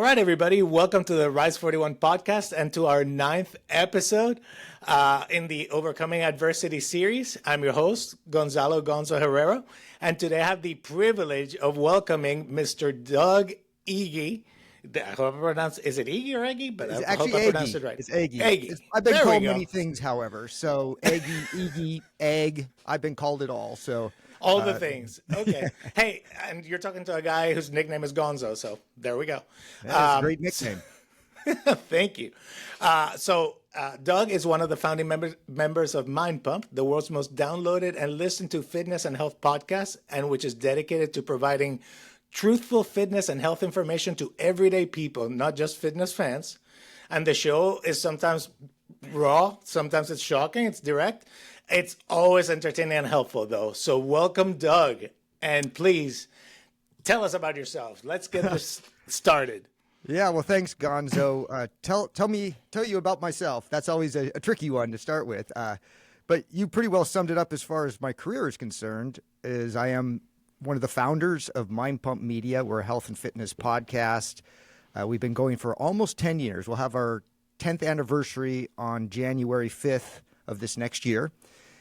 right, everybody. Welcome to the Rise 41 podcast and to our 9th episode in the Overcoming Adversity series. I'm your host, Gonzalo Herrero, and today I have the privilege of welcoming Mr. Doug Egge. I hope I pronounce, is it Egge or Egge? But It's I hope I pronounced it right. It's Egge. Egge. I've been There called we go. many things, however. So Egge, Egge, Egg. I've been called it all. So All the things. Okay. Hey, and you're talking to a guy whose nickname is Gonzo, so there we go. that's a great nickname. Thank you. Doug is one of the founding members of MindPump, the world's most downloaded and listened to fitness and health podcast, and which is dedicated to providing truthful fitness and health information to everyday people, not just fitness fans. And the show is sometimes raw, sometimes it's shocking, it's direct. It's always entertaining and helpful, though. So welcome, Doug. And please tell us about yourself. Let's get this started. Yeah, well, thanks, Gonzo. Tell you about myself. That's always a tricky one to start with. But you pretty well summed it up as far as my career is concerned. Is I am one of the founders of MindPump Media. We're a health and fitness podcast. We've been going for almost 10 years. We'll have our 10th anniversary on January 5th of this next year.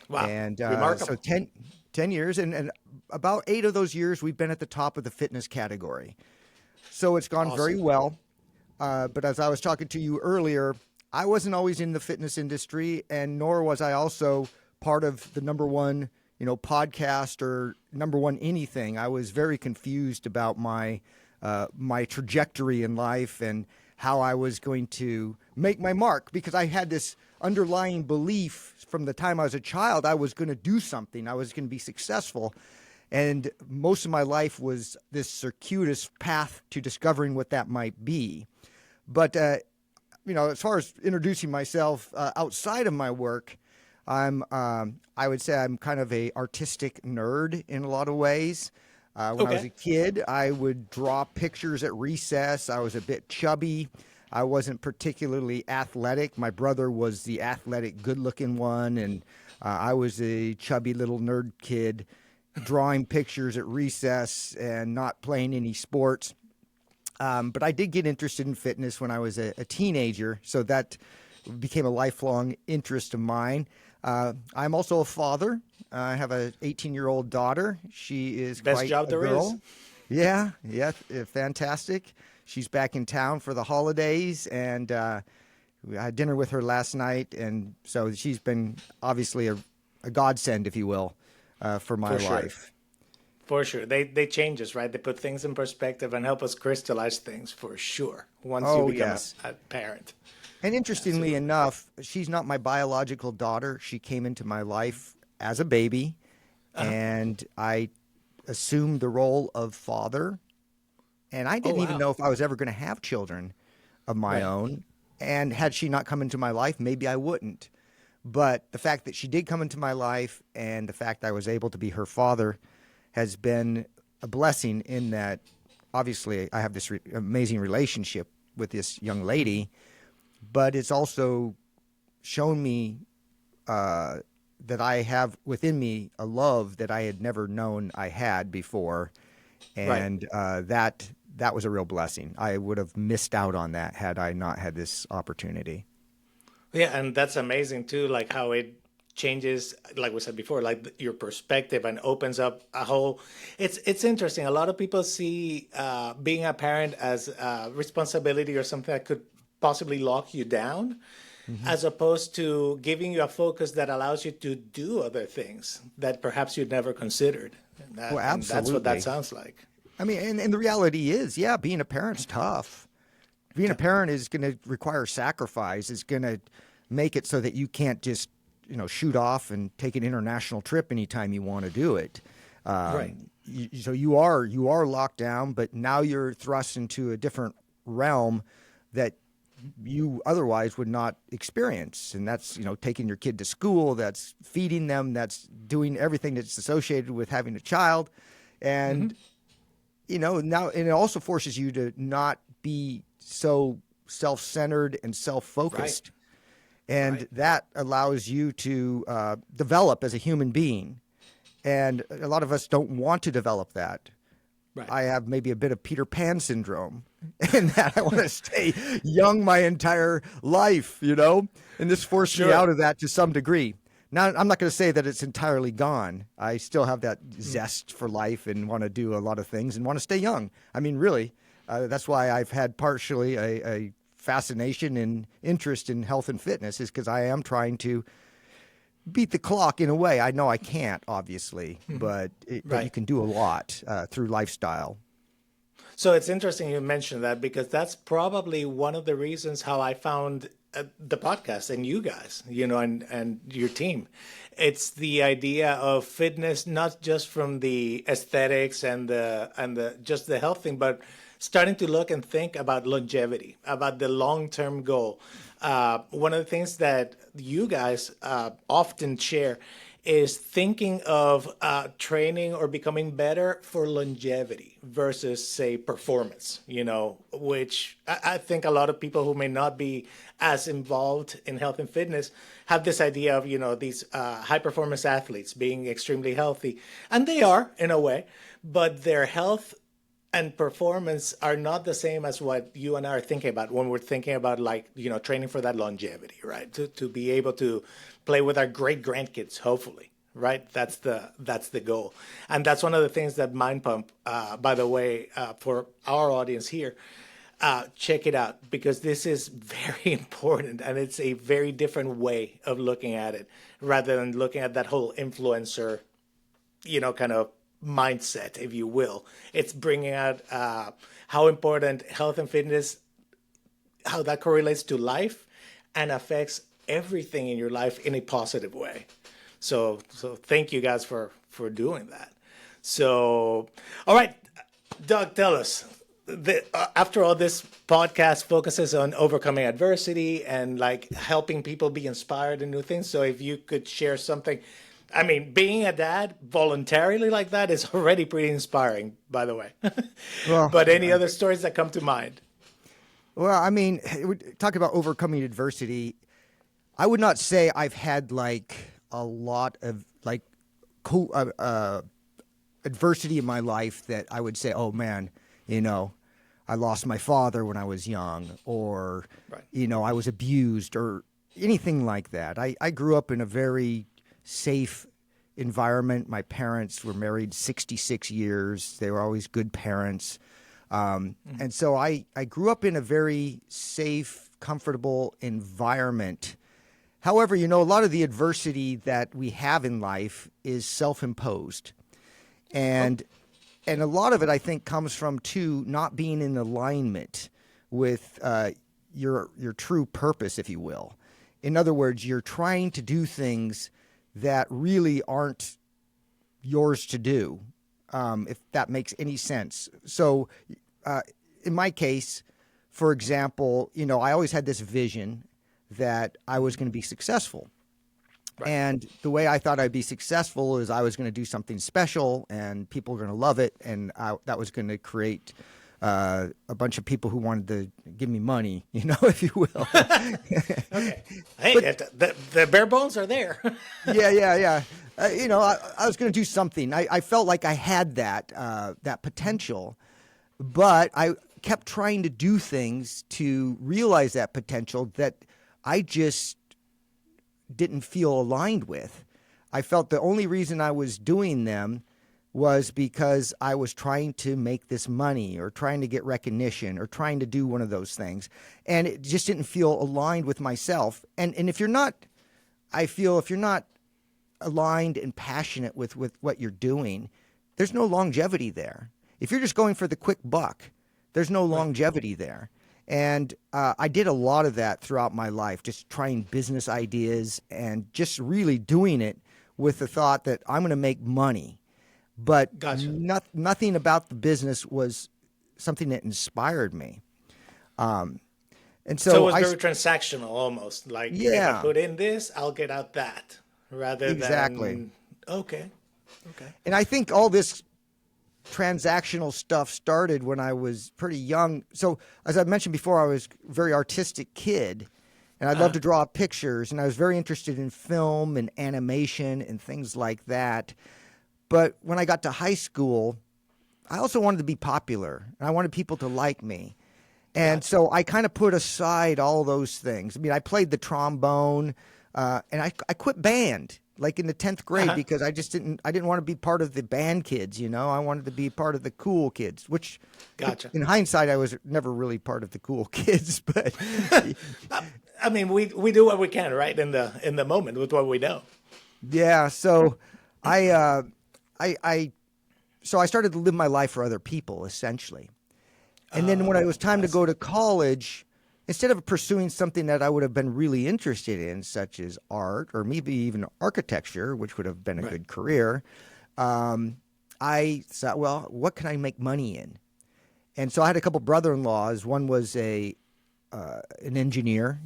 Wow, and remarkable. So 10 years, and about 8 of those years, we've been at the top of the fitness category. So it's gone very well. But as I was talking to you earlier, I wasn't always in the fitness industry, and nor was I also part of the number one, podcast or number one anything. I was very confused about my trajectory in life and how I was going to make my mark, because I had this underlying belief from the time I was a child I was going to do something. I was going to be successful. And most of my life was this circuitous path to discovering what that might be. But, as far as introducing myself outside of my work, I would say I'm kind of a artistic nerd in a lot of ways. When I was a kid, I would draw pictures at recess. I was a bit chubby. I wasn't particularly athletic. My brother was the athletic, good-looking one, and I was a chubby little nerd kid drawing pictures at recess and not playing any sports. But I did get interested in fitness when I was a teenager, so that became a lifelong interest of mine. I'm also a father. I have an 18-year-old daughter. She is Best quite job a there girl. is. Yeah, fantastic. She's back in town for the holidays, and I had dinner with her last night, and so she's been obviously a godsend, if you will, for my life. For sure. They change us, right? They put things in perspective and help us crystallize things, for sure, once you become a parent. And interestingly enough, she's not my biological daughter. She came into my life as a baby, and I assumed the role of father. And I didn't even know if I was ever going to have children of my own. And had she not come into my life, maybe I wouldn't. But the fact that she did come into my life and the fact I was able to be her father has been a blessing, in that obviously I have this amazing relationship with this young lady, but it's also shown me that I have within me a love that I had never known I had before. And that was a real blessing. I would have missed out on that had I not had this opportunity. Yeah, and that's amazing too, like how it changes, like we said before, like your perspective, and opens up a whole. It's interesting. A lot of people see being a parent as a responsibility or something that could possibly lock you down, as opposed to giving you a focus that allows you to do other things that perhaps you'd never considered. Well, absolutely. And that's what that sounds like. I mean, and the reality is, being a parent's tough. Being a parent is going to require sacrifice. It's going to make it so that you can't just, shoot off and take an international trip anytime you want to do it. So you are locked down, but now you're thrust into a different realm that you otherwise would not experience. And that's, taking your kid to school, that's feeding them, that's doing everything that's associated with having a child. And, now, and it also forces you to not be so self-centered and self-focused. And that allows you to develop as a human being. And a lot of us don't want to develop that. Right. I have maybe a bit of Peter Pan syndrome in that I want to stay young my entire life, and this forced me out of that to some degree. Now, I'm not going to say that it's entirely gone. I still have that zest for life and want to do a lot of things and want to stay young. I mean, really, that's why I've had partially a fascination and interest in health and fitness, is because I am trying to beat the clock in a way. I know I can't, obviously, but you can do a lot through lifestyle. So it's interesting you mentioned that, because that's probably one of the reasons how I found the podcast and you guys, and your team. It's the idea of fitness, not just from the aesthetics and the just the health thing, but starting to look and think about longevity, about the long-term goal. One of the things that you guys often share is thinking of training or becoming better for longevity versus, say, performance, which I think a lot of people who may not be as involved in health and fitness have this idea of, these high-performance athletes being extremely healthy. And they are, in a way, but their health and performance are not the same as what you and I are thinking about when we're thinking about, like, training for that longevity, right? To be able to play with our great grandkids, hopefully, right? That's the goal. And that's one of the things that Mind Pump, by the way, for our audience here, check it out, because this is very important, and it's a very different way of looking at it rather than looking at that whole influencer, kind of mindset, if you will. It's bringing out how important health and fitness, how that correlates to life and affects everything in your life in a positive way. So thank you guys for doing that. So, all right, Doug, tell us, after all, this podcast focuses on overcoming adversity and like helping people be inspired in new things. So if you could share something. I mean, being a dad voluntarily like that is already pretty inspiring, by the way. Well, but any other stories that come to mind? Well, I mean, talk about overcoming adversity. I would not say I've had like a lot of like adversity in my life that I would say, oh man, I lost my father when I was young, or, right, I was abused, or anything like that. I grew up in a very safe environment. My parents were married 66 years. They were always good parents. And so I grew up in a very safe, comfortable environment. However, a lot of the adversity that we have in life is self-imposed. And a lot of it, I think, comes from, not being in alignment with your true purpose, if you will. In other words, you're trying to do things that really aren't yours to do, if that makes any sense. So in my case, for example, I always had this vision that I was going to be successful. Right. And the way I thought I'd be successful is I was going to do something special and people were going to love it. And that was going to create a bunch of people who wanted to give me money, if you will. Okay. Hey, but, the bare bones are there. Yeah. I was going to do something. I felt like I had that potential, but I kept trying to do things to realize that potential that I just didn't feel aligned with. I felt the only reason I was doing them was because I was trying to make this money or trying to get recognition or trying to do one of those things. And it just didn't feel aligned with myself. And if you're not, I feel if you're not aligned and passionate with what you're doing, there's no longevity there. If you're just going for the quick buck, there's no longevity there. And I did a lot of that throughout my life, just trying business ideas and just really doing it with the thought that I'm going to make money. But gotcha. Nothing about the business was something that inspired me. And so it was very transactional almost. Like, yeah, if I put in this, I'll get out that. Rather exactly. than... Okay. And I think all this transactional stuff started when I was pretty young. So as I mentioned before, I was a very artistic kid. And I loved to draw pictures. And I was very interested in film and animation and things like that. But when I got to high school, I also wanted to be popular, and I wanted people to like me. And so I kind of put aside all those things. I mean, I played the trombone, and I quit band like in the 10th grade because I didn't want to be part of the band kids, you know. I wanted to be part of the cool kids, which in hindsight, I was never really part of the cool kids, but I mean, we do what we can, right? In the moment with what we know. Yeah. So so I started to live my life for other people, essentially. And then when it was time to go to college, instead of pursuing something that I would have been really interested in, such as art or maybe even architecture, which would have been a good career, I thought, well, what can I make money in? And so I had a couple brother-in-laws. One was an engineer,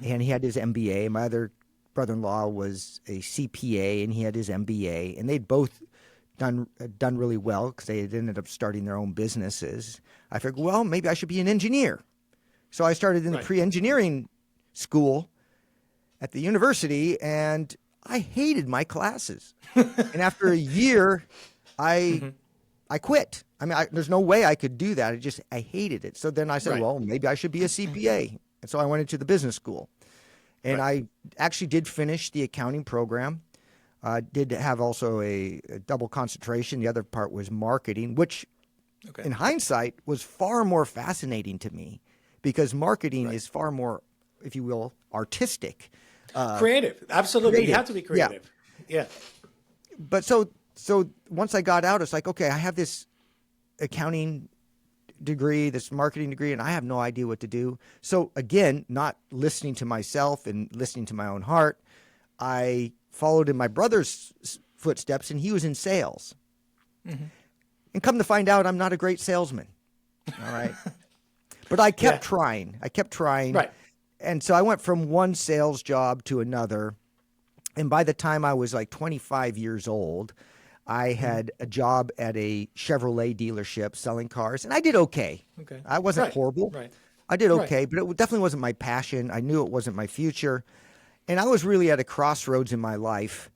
and he had his MBA. My other brother-in-law was a CPA, and he had his MBA. And they'd both done really well because they had ended up starting their own businesses. I figured, well, maybe I should be an engineer. So I started in the pre-engineering school at the university, and I hated my classes. And after a year, I quit. I mean, there's no way I could do that. I hated it. So then I said, well, maybe I should be a CPA. And so I went into the business school. And I actually did finish the accounting program. Did have also a double concentration. The other part was marketing, which in hindsight was far more fascinating to me because marketing is far more, if you will, artistic. Creative. Absolutely. Creative. You have to be creative. Yeah. But so once I got out, it's like, okay, I have this accounting degree, this marketing degree, and I have no idea what to do. So again, not listening to myself and listening to my own heart, I followed in my brother's footsteps, and he was in sales. And come to find out, I'm not a great salesman. All right. But I kept trying. Right. And so I went from one sales job to another. And by the time I was like 25 years old, I had a job at a Chevrolet dealership selling cars, and I did okay. I wasn't horrible. I did okay, but it definitely wasn't my passion. I knew it wasn't my future. And I was really at a crossroads in my life.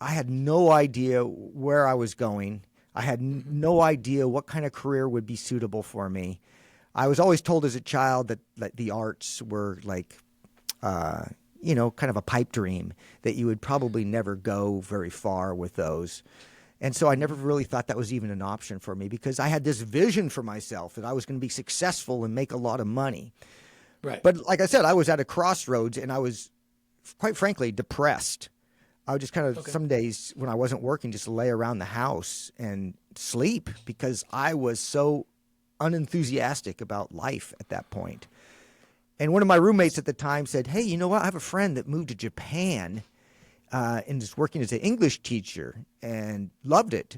I had no idea where I was going. I had no idea what kind of career would be suitable for me. I was always told as a child that the arts were like, kind of a pipe dream, that you would probably never go very far with those. And so I never really thought that was even an option for me because I had this vision for myself that I was going to be successful and make a lot of money. Right. But like I said, I was at a crossroads, and I was, quite frankly, depressed. I would just kind of some days when I wasn't working, just lay around the house and sleep because I was so unenthusiastic about life at that point. And one of my roommates at the time said, hey, you know what? I have a friend that moved to Japan and is working as an English teacher and loved it.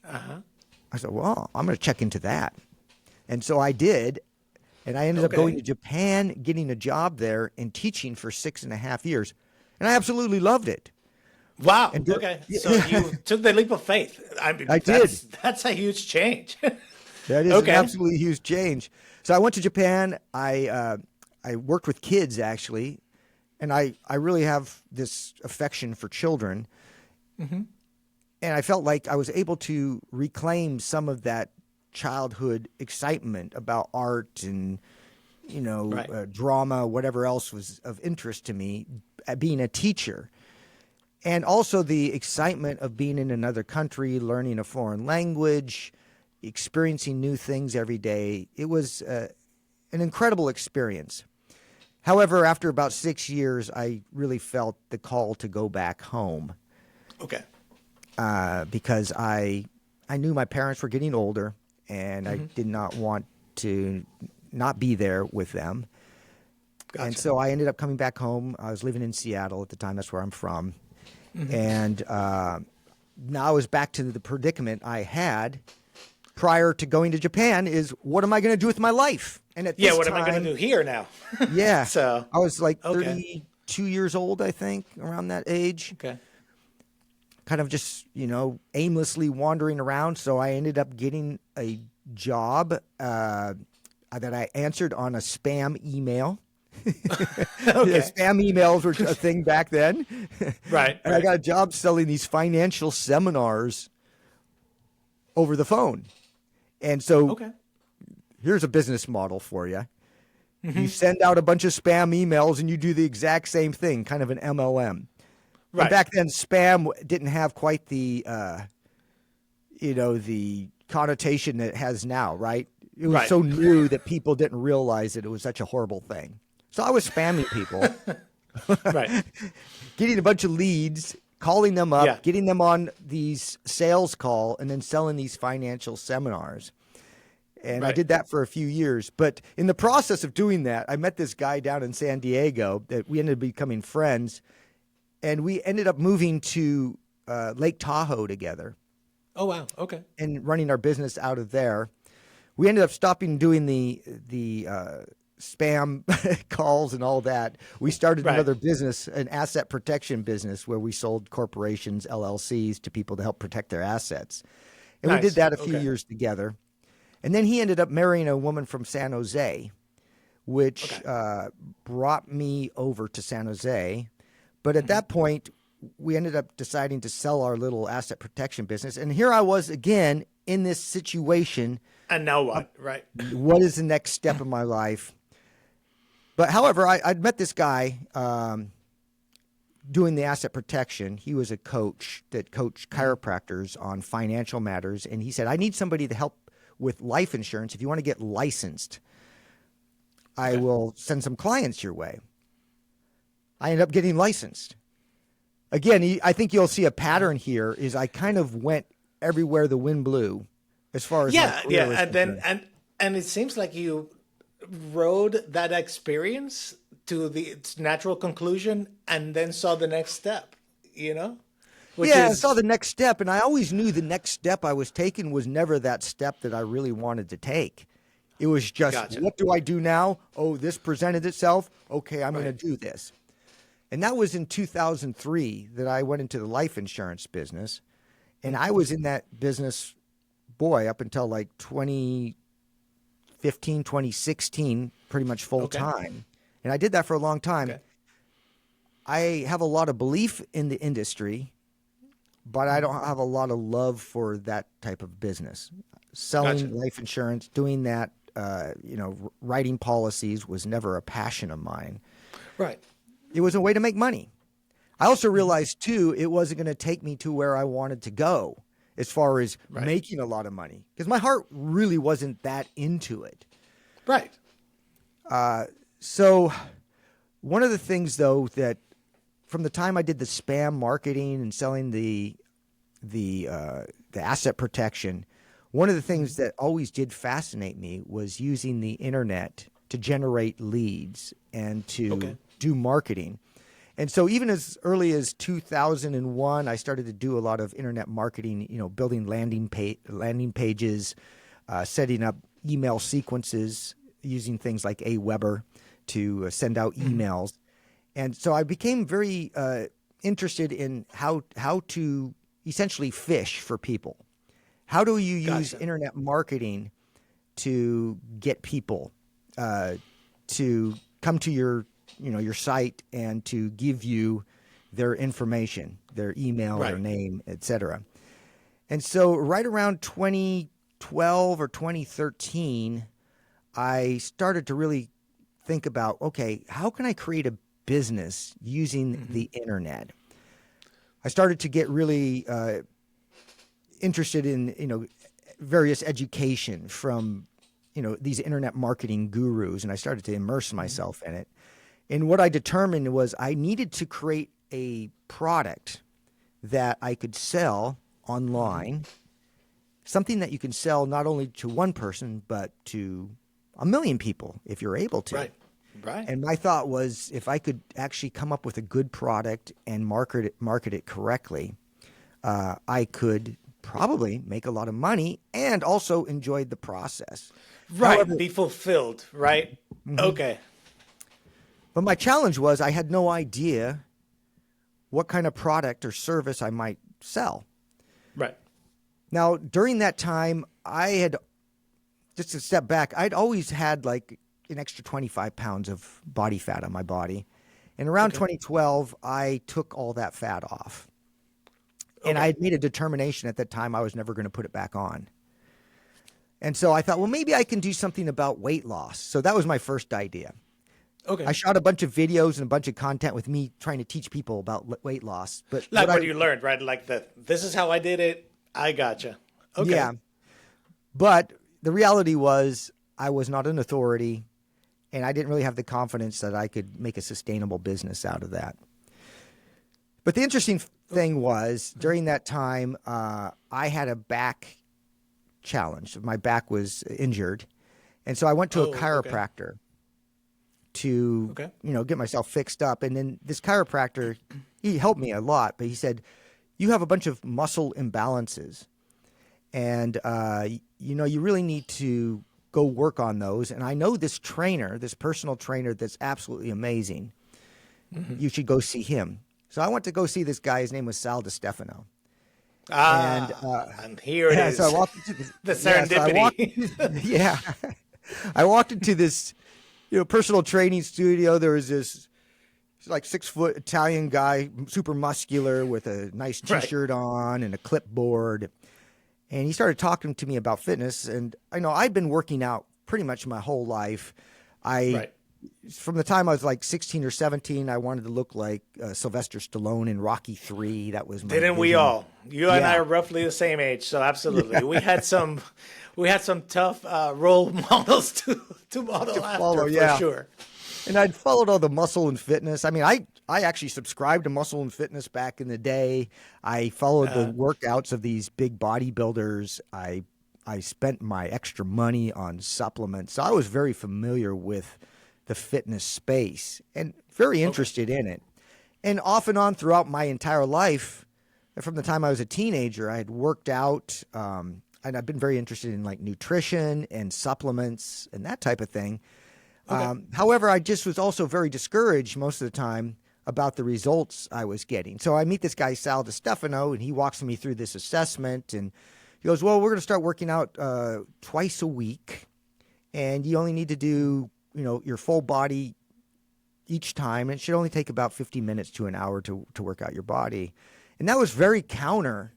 I said, well, I'm going to check into that. And so I did. And I ended up going to Japan, getting a job there and teaching for 6.5 years. And I absolutely loved it. Wow. So you took the leap of faith. I did. That's a huge change. That is an absolutely huge change. So I went to Japan. I worked with kids, actually, and I really have this affection for children. And I felt like I was able to reclaim some of that childhood excitement about art and, drama, whatever else was of interest to me, being a teacher. And also the excitement of being in another country, learning a foreign language, experiencing new things every day. It was an incredible experience. However, after about 6 years, I really felt the call to go back home. Because I knew my parents were getting older, and I did not want to not be there with them. And so I ended up coming back home. I was living in Seattle at the time. That's where I'm from. And now I was back to the predicament I had prior to going to Japan is, what am I going to do with my life? And at this what time, am I going to do here now? So I was like 32 years old, I think, around that age. Kind of just, aimlessly wandering around. So I ended up getting a job that I answered on a spam email. Spam emails were a thing back then. And I got a job selling these financial seminars. over the phone. And so Okay. here's a business model for you. Mm-hmm. You send out a bunch of spam emails and you do the exact same thing, kind of an MLM. Right. And back then, spam didn't have quite the, the connotation that it has now, right? It was Right. so new that people didn't realize that it was such a horrible thing. So I was spamming people, Right. getting a bunch of leads, calling them up, Yeah. getting them on these sales call, and then selling these financial seminars. And I Right. did that for a few years. But in the process of doing that, I met this guy down in San Diego that we ended up becoming friends. And we ended up moving to Lake Tahoe together Oh, wow. Okay. and running our business out of there. We ended up stopping doing the spam calls and all that. We started Right. another business, an asset protection business, where we sold corporations, LLCs, to people to help protect their assets. And we Nice. did that a few Okay. years together. And then he ended up marrying a woman from San Jose, which brought me over to San Jose. But at that point, we ended up deciding to sell our little asset protection business. And here I was again in this situation. And now what? Right. What is the next step in my life? But however, I'd met this guy doing the asset protection. He was a coach that coached chiropractors on financial matters. And he said, I need somebody to help with life insurance. If you want to get licensed, I will send some clients your way. I ended up getting licensed. Again, I think you'll see a pattern here is I kind of went everywhere the wind blew as far as my career was and then concerned. and it seems like you rode that experience to its natural conclusion and then saw the next step, which I is saw the next step, and I always knew the next step I was taking was never that step that I really wanted to take. It was just, Gotcha. What do I do now? Oh, this presented itself. Okay, I'm going to do this. And that was in 2003 that I went into the life insurance business. And I was in that business, up until like 2015, 2016, pretty much full time. And I did that for a long time. Okay. I have a lot of belief in the industry, but I don't have a lot of love for that type of business. Selling Gotcha. life insurance, doing that, writing policies was never a passion of mine. right. It was a way to make money. I also realized, too, it wasn't going to take me to where I wanted to go as far as making a lot of money, because my heart really wasn't that into it. Right. So one of the things, though, that from the time I did the spam marketing and selling the asset protection, one of the things that always did fascinate me was using the internet to generate leads and to do marketing. And so even as early as 2001, I started to do a lot of internet marketing, building landing pages, setting up email sequences using things like Aweber to send out emails. And so I became very interested in how to essentially fish for people. How do you use internet marketing to get people to come to your site and to give you their information, their email, their name, etc. And so right around 2012 or 2013, I started to really think about, okay, how can I create a business using the internet? I started to get really interested in, various education from, these internet marketing gurus, and I started to immerse myself in it. And what I determined was I needed to create a product that I could sell online, something that you can sell not only to one person, but to 1 million people if you're able to. Right. And my thought was, if I could actually come up with a good product and market it correctly, I could probably make a lot of money and also enjoy the process. Right. However, Be fulfilled. Right. Okay. but my challenge was I had no idea what kind of product or service I might sell. Right. Now, during that time, I had, just to step back, I'd always had like an extra 25 pounds of body fat on my body. And around 2012, I took all that fat off. And I had made a determination at that time I was never going to put it back on. And so I thought, well, maybe I can do something about weight loss. So that was my first idea. Okay. I shot a bunch of videos and a bunch of content with me trying to teach people about weight loss. But like what you learned, right? Like this is how I did it. I gotcha. Okay. Yeah. But the reality was I was not an authority, and I didn't really have the confidence that I could make a sustainable business out of that. But the interesting thing was during that time, I had a back challenge. My back was injured. And so I went to a chiropractor to, get myself fixed up. And then this chiropractor, he helped me a lot, but he said, you have a bunch of muscle imbalances. And, you really need to go work on those. And I know this trainer, this personal trainer that's absolutely amazing. Mm-hmm. You should go see him. So I went to go see this guy. His name was Sal DiStefano. And here it is. So I walked into the serendipity. I walked into this, personal training studio. There was this like 6-foot Italian guy, super muscular with a nice T-shirt on and a clipboard. And he started talking to me about fitness. And I know I'd been working out pretty much my whole life. From the time I was like 16 or 17, I wanted to look like Sylvester Stallone in Rocky III. That was my Didn't vision. we all? You and I are roughly the same age, so absolutely. Yeah. We had some tough role models to model after, follow, for sure. And I'd followed all the Muscle and Fitness. I mean, I actually subscribed to Muscle and Fitness back in the day. I followed the workouts of these big bodybuilders. I spent my extra money on supplements. So I was very familiar with the fitness space and very interested in it. And off and on throughout my entire life, from the time I was a teenager, I had worked out, and I've been very interested in like nutrition and supplements and that type of thing. However, I just was also very discouraged most of the time about the results I was getting. So I meet this guy, Sal DiStefano, and he walks me through this assessment, and he goes, well, we're going to start working out twice a week, and you only need to do your full body each time. And it should only take about 50 minutes to an hour to work out your body. And that was very counter.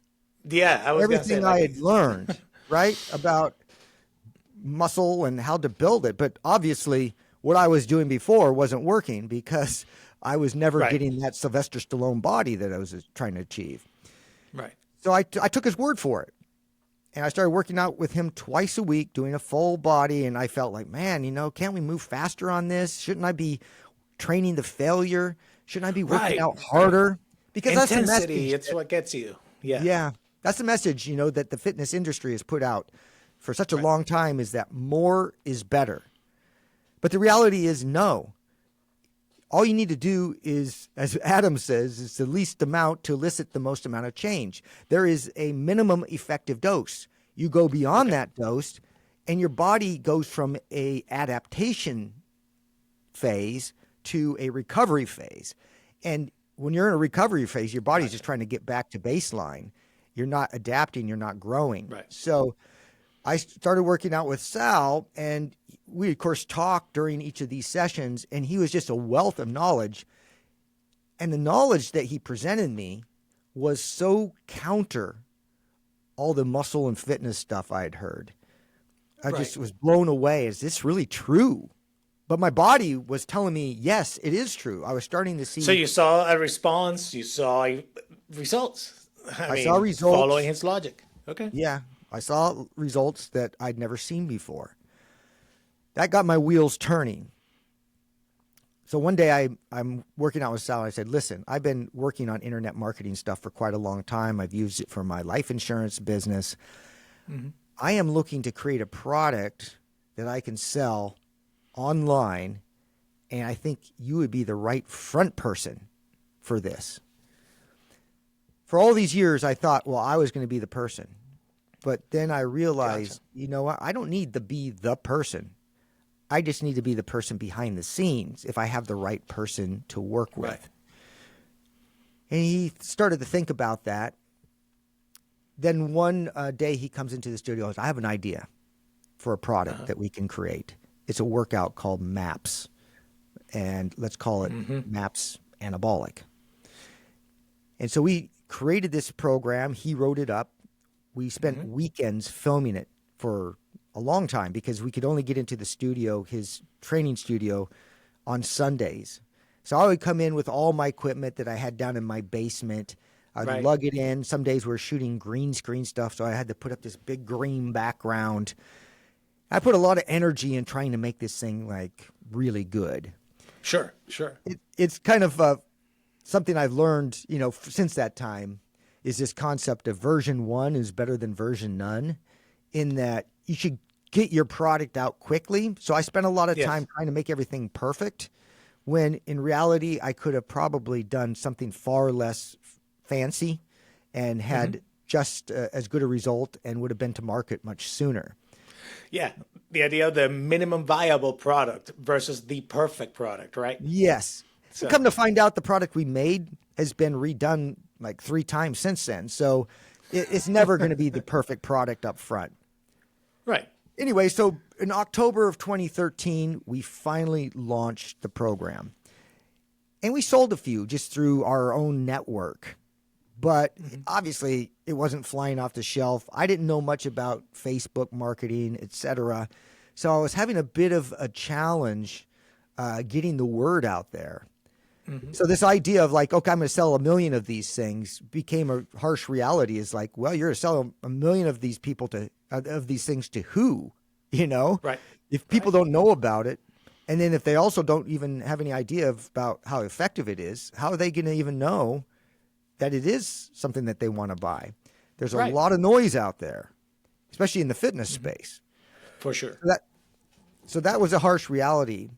Yeah, I was everything I had learned, right, about muscle and how to build it. But obviously what I was doing before wasn't working because I was never getting that Sylvester Stallone body that I was trying to achieve. Right. So I took his word for it. And I started working out with him twice a week, doing a full body. And I felt like, man, can't we move faster on this? Shouldn't I be training the failure? Shouldn't I be working out harder? Because intensity, that's the message. It's what gets you. Yeah. Yeah. That's the message, that the fitness industry has put out for such a long time, is that more is better. But the reality is no. All you need to do is, as Adam says, is the least amount to elicit the most amount of change. There is a minimum effective dose. You go beyond that dose, and your body goes from a adaptation phase to a recovery phase. And when you're in a recovery phase, your body's just trying to get back to baseline. You're not adapting. You're not growing. Right. So I started working out with Sal, and we, of course, talked during each of these sessions, and he was just a wealth of knowledge. And the knowledge that he presented me was so counter all the muscle and fitness stuff I had heard. I just was blown away. Is this really true? But my body was telling me, yes, it is true. I was starting to see. So you saw a response. You saw results. I saw results. Following his logic. Okay. Yeah. I saw results that I'd never seen before. That got my wheels turning. So one day I'm working out with Sal. I said, listen, I've been working on internet marketing stuff for quite a long time. I've used it for my life insurance business. Mm-hmm. I am looking to create a product that I can sell online, and I think you would be the right front person for this. For all these years, I thought, well, I was going to be the person. But then I realized, you know what? I don't need to be the person. I just need to be the person behind the scenes if I have the right person to work with. Right. And he started to think about that. Then one day he comes into the studio and goes, I have an idea for a product that we can create. It's a workout called MAPS. And let's call it MAPS Anabolic. And so we created this program. He wrote it up. We spent weekends filming it for a long time because we could only get into the studio, his training studio, on Sundays. So I would come in with all my equipment that I had down in my basement. I'd lug it in. Some days we were shooting green screen stuff, so I had to put up this big green background. I put a lot of energy in trying to make this thing like really good. Sure. It's kind of something I've learned, since that time, is this concept of version 1 is better than version none, in that you should get your product out quickly. So I spent a lot of time trying to make everything perfect, when in reality I could have probably done something far less fancy and had just as good a result and would have been to market much sooner. Yeah, the idea of the minimum viable product versus the perfect product, right? Yes. So come to find out, the product we made has been redone like 3 times since then. So it's never going to be the perfect product up front. Right. Anyway, so in October of 2013, we finally launched the program. And we sold a few just through our own network. But obviously, it wasn't flying off the shelf. I didn't know much about Facebook marketing, etc. So I was having a bit of a challenge getting the word out there. So this idea of like, okay, I'm going to sell 1 million of these things became a harsh reality. Is like, well, you're going to sell 1 million of these people of these things to who? Right. If people don't know about it, and then if they also don't even have any idea about how effective it is, how are they going to even know that it is something that they want to buy? There's a lot of noise out there, especially in the fitness space. For sure. So that was a harsh reality.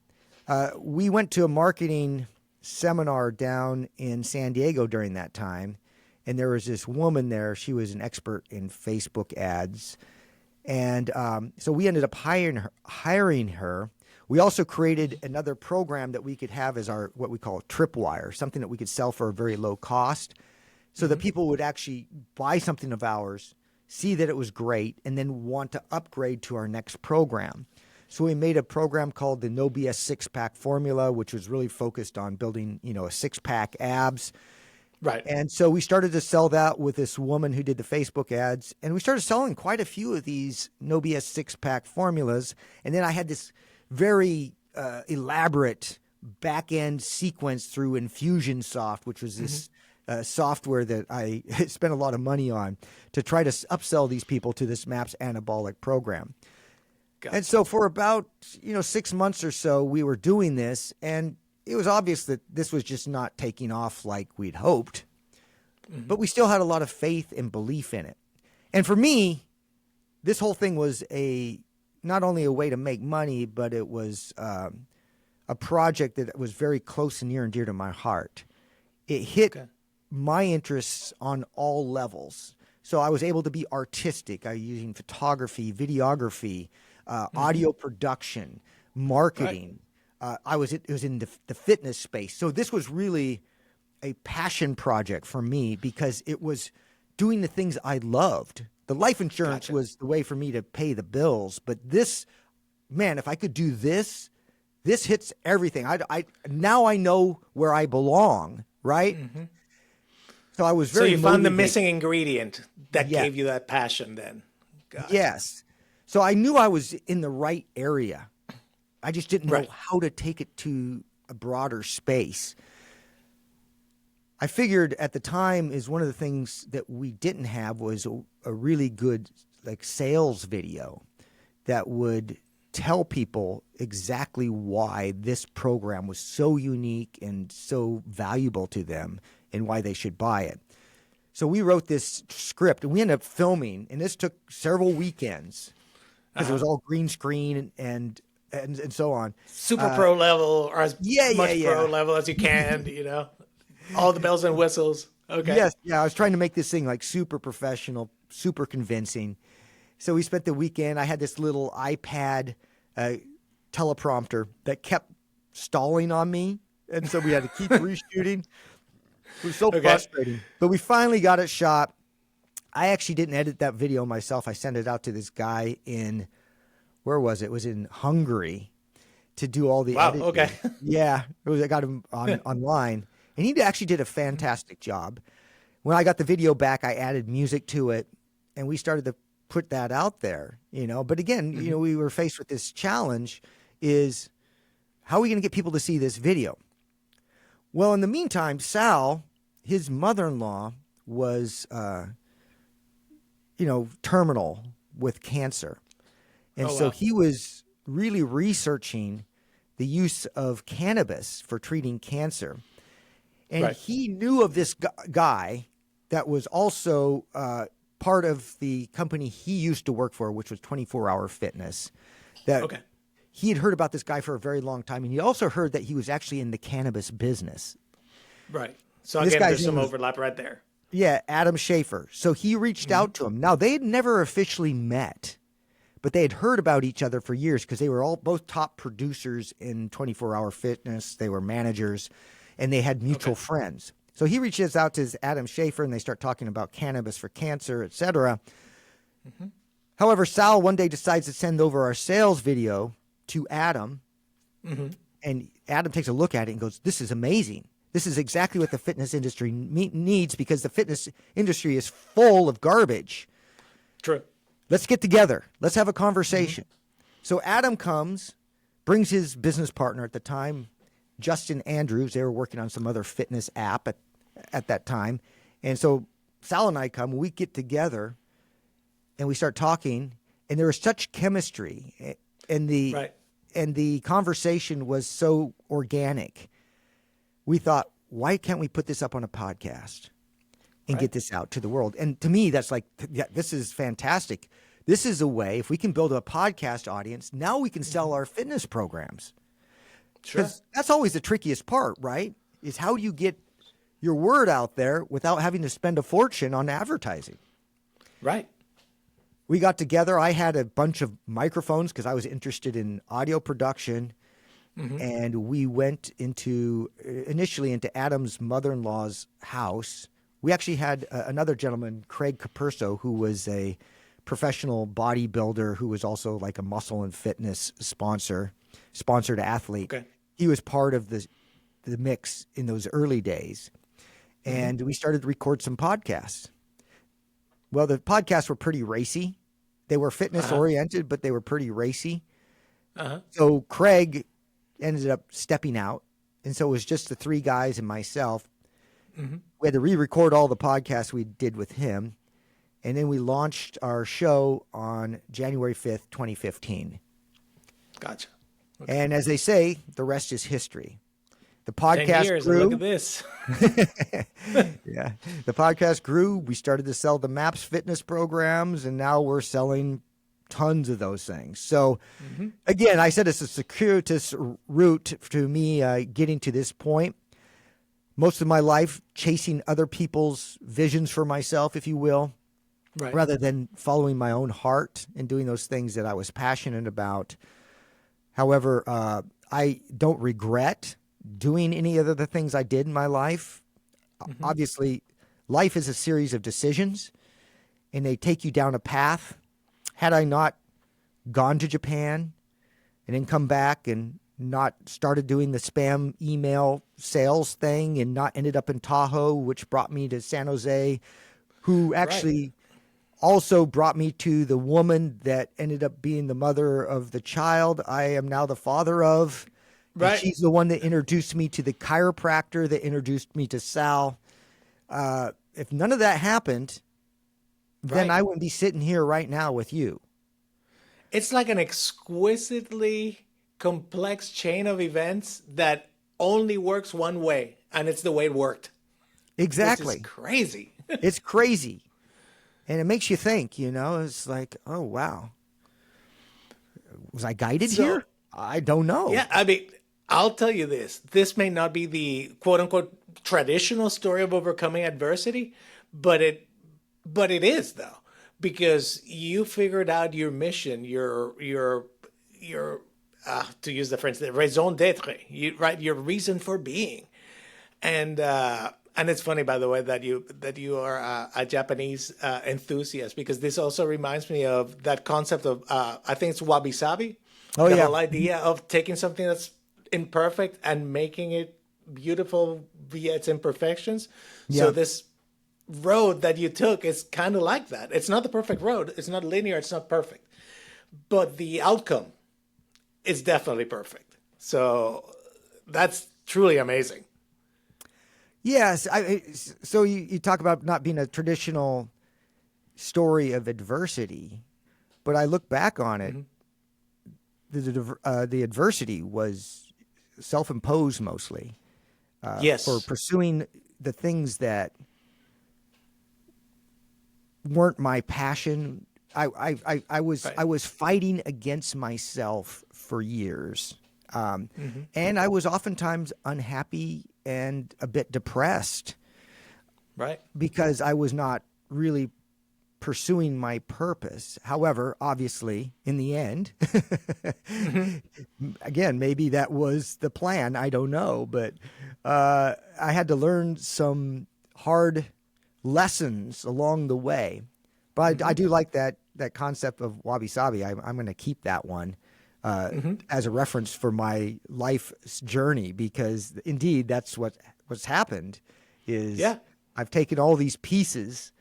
We went to a marketing seminar down in San Diego during that time, and there was this woman there. She was an expert in Facebook ads, and so we ended up hiring her. We also created another program that we could have as our what we call a tripwire, something that we could sell for a very low cost, so that people would actually buy something of ours, see that it was great, and then want to upgrade to our next program. So we made a program called the No BS 6-pack formula, which was really focused on building, a 6-pack abs. Right. And so we started to sell that with this woman who did the Facebook ads. And we started selling quite a few of these No BS 6-pack formulas. And then I had this very elaborate back-end sequence through Infusionsoft, which was this software that I spent a lot of money on to try to upsell these people to this MAPS anabolic program. And so for about, 6 months or so, we were doing this, and it was obvious that this was just not taking off like we'd hoped, but we still had a lot of faith and belief in it. And for me, this whole thing was not only a way to make money, but it was a project that was very close and near and dear to my heart. It hit my interests on all levels. So I was able to be artistic. I was using photography, videography, audio production, marketing. It was in the fitness space. So this was really a passion project for me because it was doing the things I loved. The life insurance was the way for me to pay the bills. But this, man, if I could do this hits everything. Now I know where I belong, right? So I was very So you found the missing ingredient that gave you that passion then. Yes. So I knew I was in the right area. I just didn't know how to take it to a broader space. I figured at the time is one of the things that we didn't have was a really good sales video that would tell people exactly why this program was so unique and so valuable to them and why they should buy it. So we wrote this script and we ended up filming, and this took several weekends because it was all green screen and so on. Super pro level, or as much pro level as you can, all the bells and whistles. Okay. Yes. Yeah. I was trying to make this thing super professional, super convincing. So we spent the weekend. I had this little iPad teleprompter that kept stalling on me. And so we had to keep reshooting. It was so frustrating. But we finally got it shot. I actually didn't edit that video myself. I sent it out to this guy where was it? It was in Hungary to do all the editing. Okay. Yeah. I got him online. And he actually did a fantastic job. when I got the video back, I added music to it, and we started to put that out there, But again, we were faced with this challenge is how are we going to get people to see this video? Well, in the meantime, Sal, his mother-in-law was, terminal with cancer. And so he was really researching the use of cannabis for treating cancer. And he knew of this guy that was also part of the company he used to work for, which was 24-Hour Fitness. He had heard about this guy for a very long time. And he also heard that he was actually in the cannabis business. Right. So again, there's some overlap right there. Yeah, Adam Schaefer. So he reached out to him. Now, they had never officially met, but they had heard about each other for years because they were both top producers in 24-Hour Fitness. They were managers, and they had mutual friends. So he reaches out to Adam Schaefer, and they start talking about cannabis for cancer, et cetera. However, Sal one day decides to send over our sales video to Adam, and Adam takes a look at it and goes, "This is amazing. This is exactly what the fitness industry needs because the fitness industry is full of garbage. True. Let's get together. Let's have a conversation." So Adam comes, brings his business partner at the time, Justin Andrews. They were working on some other fitness app at that time. And so Sal and I come, we get together, and we start talking, and there was such chemistry, and the conversation was so organic. We thought, why can't we put this up on a podcast and get this out to the world? And to me, that's like, yeah, this is fantastic. This is a way, if we can build a podcast audience, now we can sell our fitness programs. Sure. Because that's always the trickiest part, right? Is how do you get your word out there without having to spend a fortune on advertising? Right. We got together. I had a bunch of microphones because I was interested in audio production. And we went initially into Adam's mother-in-law's house. We actually had another gentleman, Craig Capurso, who was a professional bodybuilder who was also like a muscle and fitness sponsored athlete. Okay. He was part of the mix in those early days. And we started to record some podcasts. Well, the podcasts were pretty racy. They were fitness-oriented, but they were pretty racy. So Craig ended up stepping out, and so it was just the three guys and myself. We had to re-record all the podcasts we did with him, and then we launched our show on January 5th, 2015. Gotcha. And as they say, the rest is history. The podcast 10 years, grew. and look at this. Yeah, the podcast grew. We started to sell the MAPS fitness programs, and now we're selling tons of those things. So again, I said it's a circuitous route to me getting to this point. Most of my life chasing other people's visions for myself, if you will, rather than following my own heart and doing those things that I was passionate about. However, I don't regret doing any of the things I did in my life. Obviously, life is a series of decisions, and they take you down a path. Had I not gone to Japan and then come back and not started doing the spam email sales thing and not ended up in Tahoe, which brought me to San Jose, who actually also brought me to the woman that ended up being the mother of the child I am now the father of. And she's the one that introduced me to the chiropractor that introduced me to Sal. If none of that happened, then I wouldn't be sitting here right now with you. It's like an exquisitely complex chain of events that only works one way, and it's the way it worked. Exactly. It's crazy. It's crazy. And it makes you think, it's like, oh, wow. Was I guided here? I don't know. Yeah, I mean, I'll tell you this. This may not be the quote-unquote traditional story of overcoming adversity, but it is, though, because you figured out your mission, your to use the French, the raison d'être, your reason for being, and it's funny, by the way, that you are a Japanese enthusiast, because this also reminds me of that concept of I think it's Wabi-Sabi. Oh, the whole idea of taking something that's imperfect and making it beautiful via its imperfections. Yeah. So this road that you took is kind of like that. It's not the perfect road. It's not linear. It's not perfect. But the outcome is definitely perfect. So that's truly amazing. Yes. So you talk about not being a traditional story of adversity, but I look back on it, the adversity was self-imposed mostly. Yes. For pursuing the things that weren't my passion. I was fighting against myself for years. And I was oftentimes unhappy and a bit depressed. Right. Because I was not really pursuing my purpose. However, obviously, in the end, again, maybe that was the plan. I don't know. But I had to learn some hard lessons along the way. But I do like that concept of Wabi-Sabi. I'm going to keep that one as a reference for my life's journey, because indeed that's what's happened is I've taken all these pieces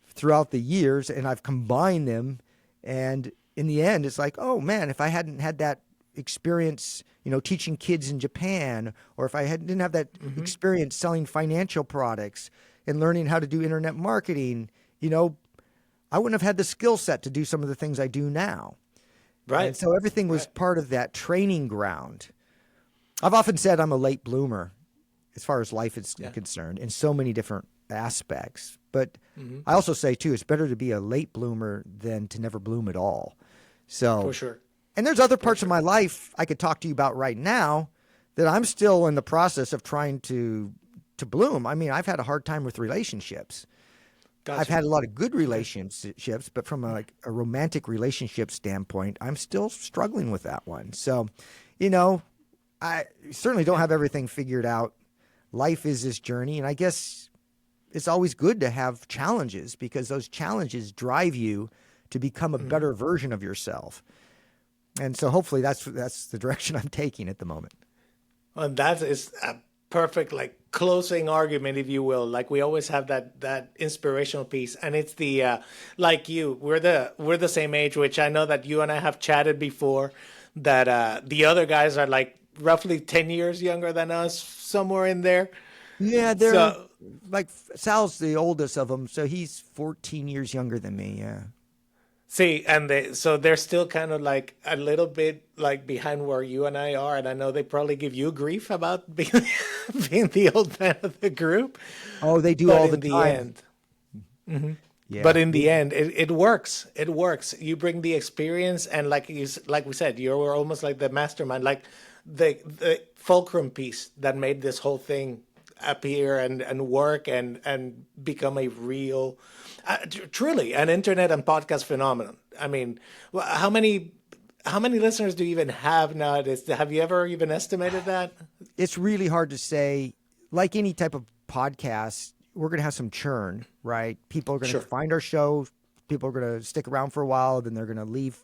throughout the years and I've combined them, and in the end it's like, oh man, if I hadn't had that experience, teaching kids in Japan, or if I didn't have that experience selling financial products and learning how to do internet marketing, I wouldn't have had the skill set to do some of the things I do now. Right. And so everything was part of that training ground. I've often said I'm a late bloomer as far as life is concerned in so many different aspects. But I also say, too, it's better to be a late bloomer than to never bloom at all. So, for sure. And there's other parts of my life I could talk to you about right now that I'm still in the process of trying to bloom. I mean, I've had a hard time with relationships. Gotcha. I've had a lot of good relationships, but from a romantic relationship standpoint, I'm still struggling with that one. So, I certainly don't have everything figured out. Life is this journey, and I guess it's always good to have challenges because those challenges drive you to become a better version of yourself. And so hopefully that's the direction I'm taking at the moment. Well, that is a perfect closing argument, if you will. Like we always have that inspirational piece, and it's the like you, we're the same age, which I know that you and I have chatted before. That the other guys are roughly 10 years younger than us, somewhere in there. Yeah, they're Sal's the oldest of them, so he's 14 years younger than me. Yeah. See, and they're still kind of a little bit behind where you and I are, and I know they probably give you grief about being the old man of the group. Oh, they do, but all the time. End, yeah. But in the end, it works. It works. You bring the experience, and like we said, you're almost like the mastermind, like the fulcrum piece that made this whole thing appear and work and become a real. Truly, an internet and podcast phenomenon. I mean, how many listeners do you even have nowadays? Have you ever even estimated that? It's really hard to say. Like any type of podcast, we're going to have some churn, right? People are going to find our show. People are going to stick around for a while, then they're going to leave.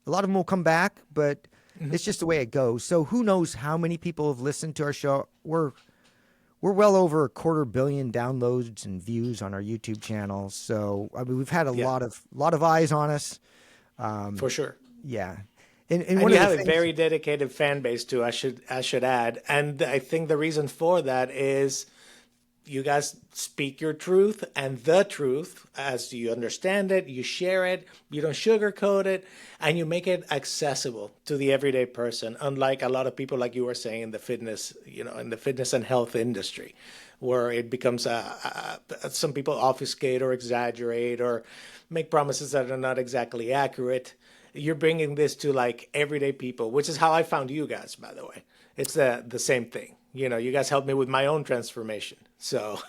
A lot of them will come back, but it's just the way it goes. So who knows how many people have listened to our show? We're well over 250 million downloads and views on our YouTube channel. So I mean, we've had a lot of eyes on us. For sure. Yeah. And you have a very dedicated fan base too, I should add. And I think the reason for that is you guys speak your truth and the truth as you understand it. You share it. You don't sugarcoat it, and you make it accessible to the everyday person. Unlike a lot of people, like you were saying, in the fitness, in the fitness and health industry, where it becomes some people obfuscate or exaggerate or make promises that are not exactly accurate. You're bringing this to everyday people, which is how I found you guys, by the way. It's the same thing. You guys helped me with my own transformation. So.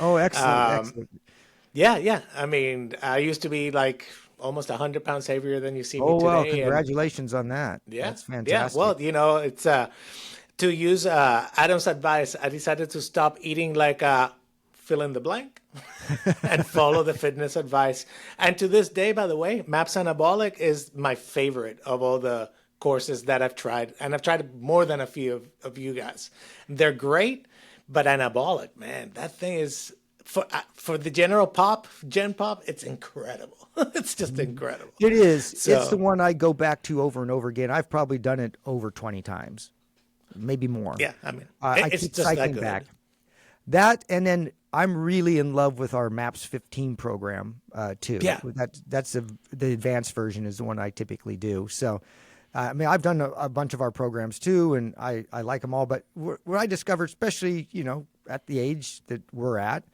Oh, excellent. Yeah. I mean, I used to be almost 100 pounds heavier than you see me today. Oh, well, congratulations on that. Yeah. That's fantastic. Yeah, well, it's to use Adam's advice, I decided to stop eating fill in the blank and follow the fitness advice. And to this day, by the way, MAPS Anabolic is my favorite of all the courses that I've tried. And I've tried more than a few of you guys. They're great, but Anabolic, man, that thing is for the Gen Pop, it's incredible. It's just incredible. It is. So, It's the one I go back to over and over again. I've probably done it over 20 times, maybe more. yeah, I mean, I it's keep just that cycling good. back. That, and then I'm really in love with our MAPS 15 program too. Yeah. That's the advanced version is the one I typically do. So, I mean, I've done a bunch of our programs too, and I like them all. But what I discovered, especially at the age that we're at,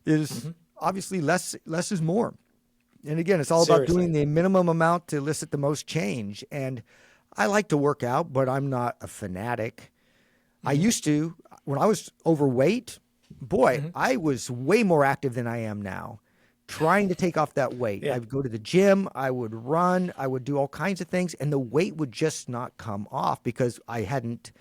is obviously less is more. And again, it's all about Seriously. doing the minimum amount to elicit the most change. And I like to work out, but I'm not a fanatic. I used to, when I was overweight, boy, I was way more active than I am now, trying to take off that weight. Yeah. I would go to the gym, I would run, I would do all kinds of things, and the weight would just not come off because I hadn't,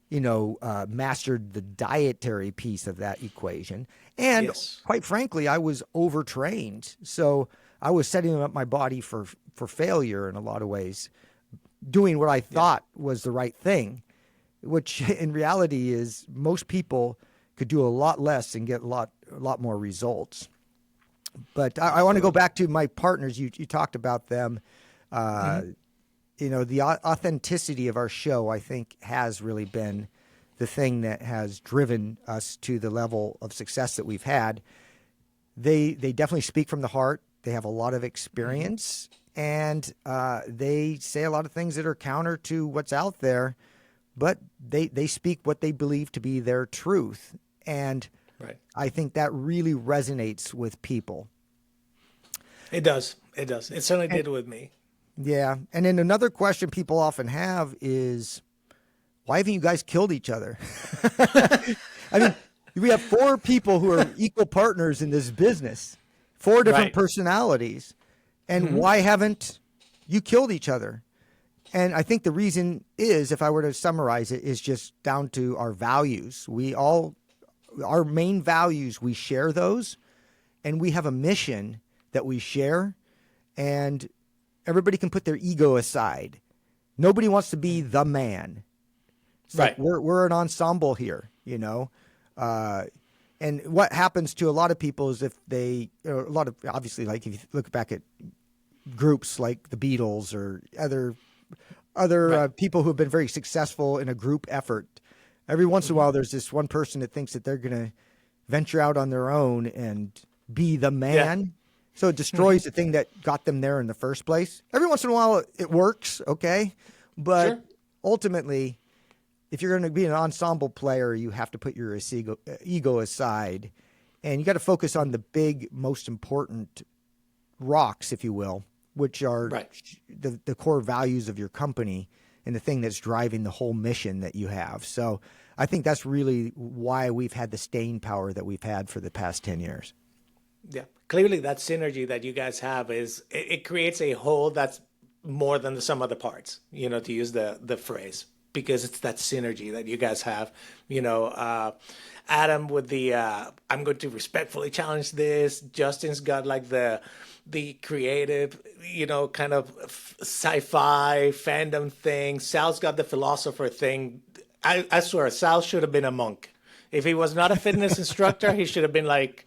mastered the dietary piece of that equation. And Yes. quite frankly, I was overtrained. So I was setting up my body for failure in a lot of ways, doing what I thought was the right thing, which in reality is most people could do a lot less and get a lot more results. But I want to go back to my partners. You talked about them. The authenticity of our show, I think, has really been the thing that has driven us to the level of success that we've had. They definitely speak from the heart. They have a lot of experience, and they say a lot of things that are counter to what's out there, but they speak what they believe to be their truth. And Right. I think that really resonates with people. It does. It does. It certainly did with me. Yeah. And then another question people often have is, why haven't you guys killed each other? I mean, we have 4 people who are equal partners in this business, 4 different Right. personalities. And why haven't you killed each other? And I think the reason is, if I were to summarize it, is just down to our values. Our main values, we share those, and we have a mission that we share, and everybody can put their ego aside. Nobody wants to be the man. It's like Right. we're an ensemble here, and what happens to a lot of people is if they, obviously, like if you look back at groups like the Beatles or other people who have been very successful in a group effort, every once in a while there's this one person that thinks that they're going to venture out on their own and be the man. Yeah. So it destroys the thing that got them there in the first place. Every once in a while it works, okay? But ultimately, if you're going to be an ensemble player, you have to put your ego aside, and you got to focus on the big, most important rocks, if you will, which are the core values of your company and the thing that's driving the whole mission that you have. So I think that's really why we've had the staying power that we've had for the past 10 years. Yeah. Clearly that synergy that you guys have it creates a whole that's more than the sum of the parts, to use the phrase, because it's that synergy that you guys have. Adam with the I'm going to respectfully challenge this. Justin's got like the creative, kind of sci-fi fandom thing. Sal's got the philosopher thing. I swear, Sal should have been a monk. If he was not a fitness instructor, he should have been like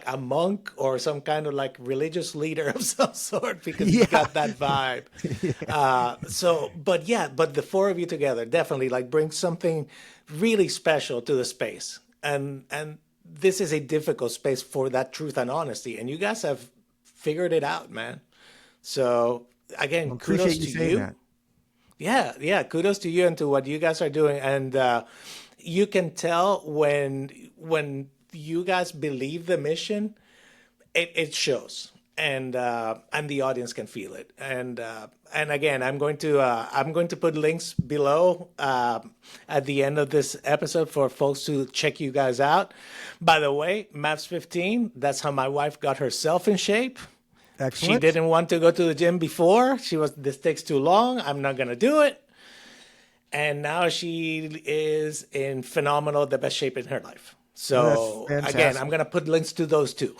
a monk or some kind of like religious leader of some sort, because he's got that vibe. But the 4 of you together definitely like bring something really special to the space. And this is a difficult space for that truth and honesty. And you guys have figured it out, man. So again, kudos to you. That. Yeah. Kudos to you and to what you guys are doing. And you can tell when you guys believe the mission, it shows, and the audience can feel it. And again, I'm going to put links below at the end of this episode for folks to check you guys out. By the way, MAPS 15, that's how my wife got herself in shape. Excellent. She didn't want to go to the gym before. This takes too long. I'm not going to do it. And now she is in the best shape in her life. So again, I'm going to put links to those too.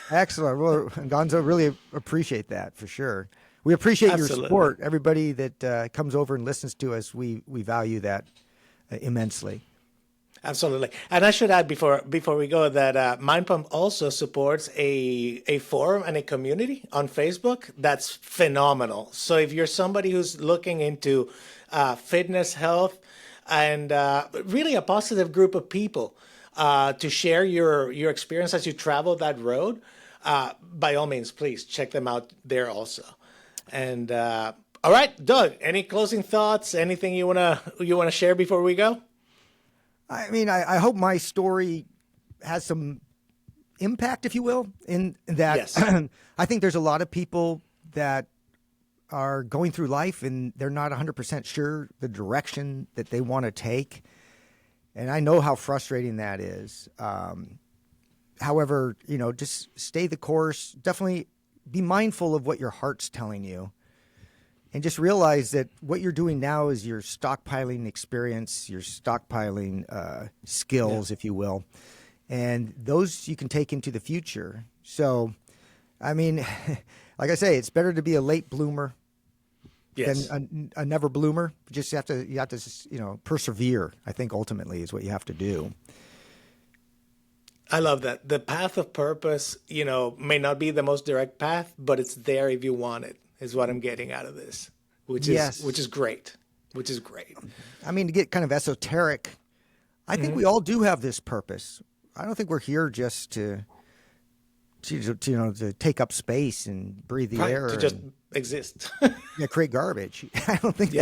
Excellent. Well, Gonzo, really appreciate that for sure. We appreciate your support. Everybody that comes over and listens to us, we value that immensely. Absolutely. And I should add before we go that Mind Pump also supports a forum and a community on Facebook that's phenomenal. So if you're somebody who's looking into fitness, health, and really a positive group of people to share your experience as you travel that road, by all means, please check them out there also. And all right, Doug, any closing thoughts? Anything you wanna share before we go? I mean, I hope my story has some impact, if you will, in that. Yes. I think there's a lot of people that are going through life and they're not 100% sure the direction that they want to take. And I know how frustrating that is. However, just stay the course. Definitely be mindful of what your heart's telling you. And just realize that what you're doing now is you're stockpiling experience, you're stockpiling skills, if you will. And those you can take into the future. So, I mean, like I say, it's better to be a late bloomer than a never bloomer. You have to persevere, I think, ultimately is what you have to do. I love that. The path of purpose, may not be the most direct path, but it's there if you want it. Is what I'm getting out of this, which is great. Which is great. I mean, to get kind of esoteric, I think we all do have this purpose. I don't think we're here just to take up space and breathe the air to just exist. Create garbage. I don't think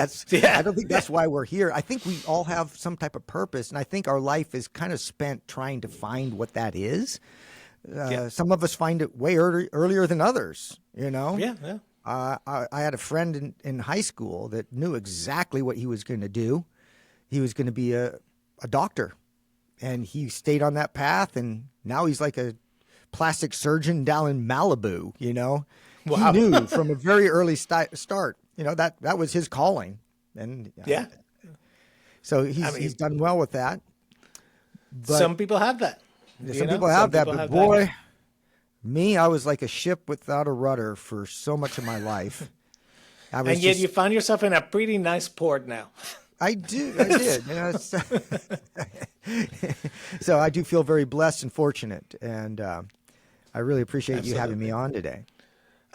that's why we're here. I think we all have some type of purpose, and I think our life is kind of spent trying to find what that is. Some of us find it way earlier than others. Yeah. I had a friend in high school that knew exactly what he was going to do. He was going to be a doctor, and he stayed on that path, and now he's like a plastic surgeon down in Malibu, Wow. He knew from a very early start, that was his calling. And so he's done well with that. But some people have that. Some people have that, but boy... Me, I was like a ship without a rudder for so much of my life. And yet you found yourself in a pretty nice port now. I did. So I do feel very blessed and fortunate. And I really appreciate you having me on today.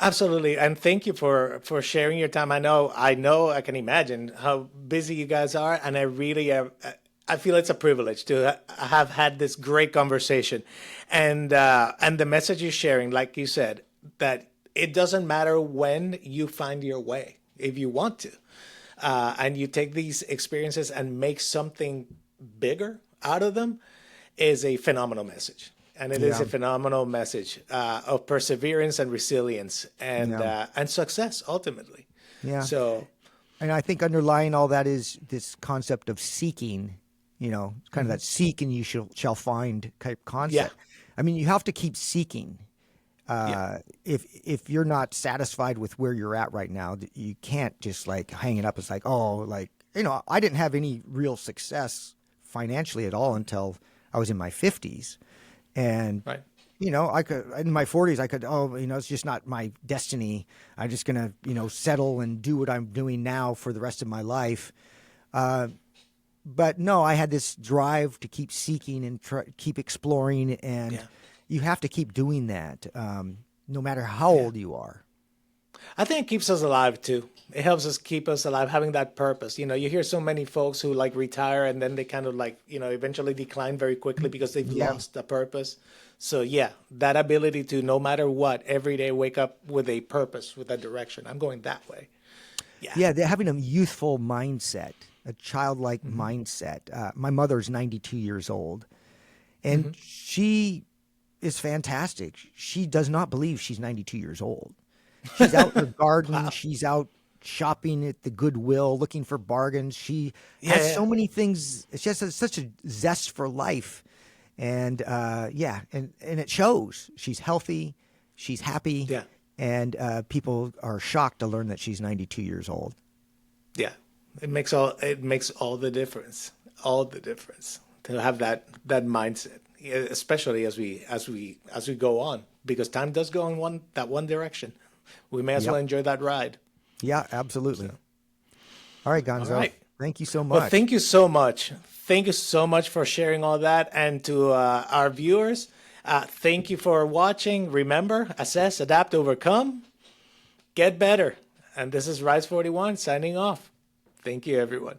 Absolutely. And thank you for sharing your time. I know, I can imagine how busy you guys are. And I feel it's a privilege to have had this great conversation, and the message you're sharing, like you said, that it doesn't matter when you find your way, if you want to, and you take these experiences and make something bigger out of them, is a phenomenal message, and it is a phenomenal message of perseverance and resilience and success ultimately. Yeah. So, and I think underlying all that is this concept of seeking. Kind of that seek and you shall find type concept. Yeah. I mean, you have to keep seeking. If you're not satisfied with where you're at right now, you can't just like hang it up. It's like, I didn't have any real success financially at all until I was in my 50s. And, I could, in my 40s, it's just not my destiny. I'm just going to, settle and do what I'm doing now for the rest of my life. But no, I had this drive to keep seeking and keep exploring, and you have to keep doing that, no matter how old you are. I think it keeps us alive too. It helps us keep us alive, having that purpose. You hear so many folks who retire and then they kind of eventually decline very quickly because they've lost the purpose. So that ability to, no matter what, every day wake up with a purpose, with a direction. I'm going that way. Yeah, they're having a youthful mindset. A childlike mindset. My mother's 92 years old, and she is fantastic. She does not believe she's 92 years old. She's out in her garden. Wow. She's out shopping at the Goodwill, looking for bargains. She has so many things. She has such a zest for life, and and it shows. She's healthy. She's happy. Yeah. And people are shocked to learn that she's 92 years old. Yeah. It makes all the difference. All the difference to have that mindset, especially as we go on, because time does go in one direction. We may as well enjoy that ride. Yeah, absolutely. So. All right, Gonzalo. All right. Thank you so much. Well, thank you so much. thank you so much for sharing all that. And to our viewers, thank you for watching. Remember, assess, adapt, overcome, get better. And this is Rise 41 signing off. Thank you, everyone.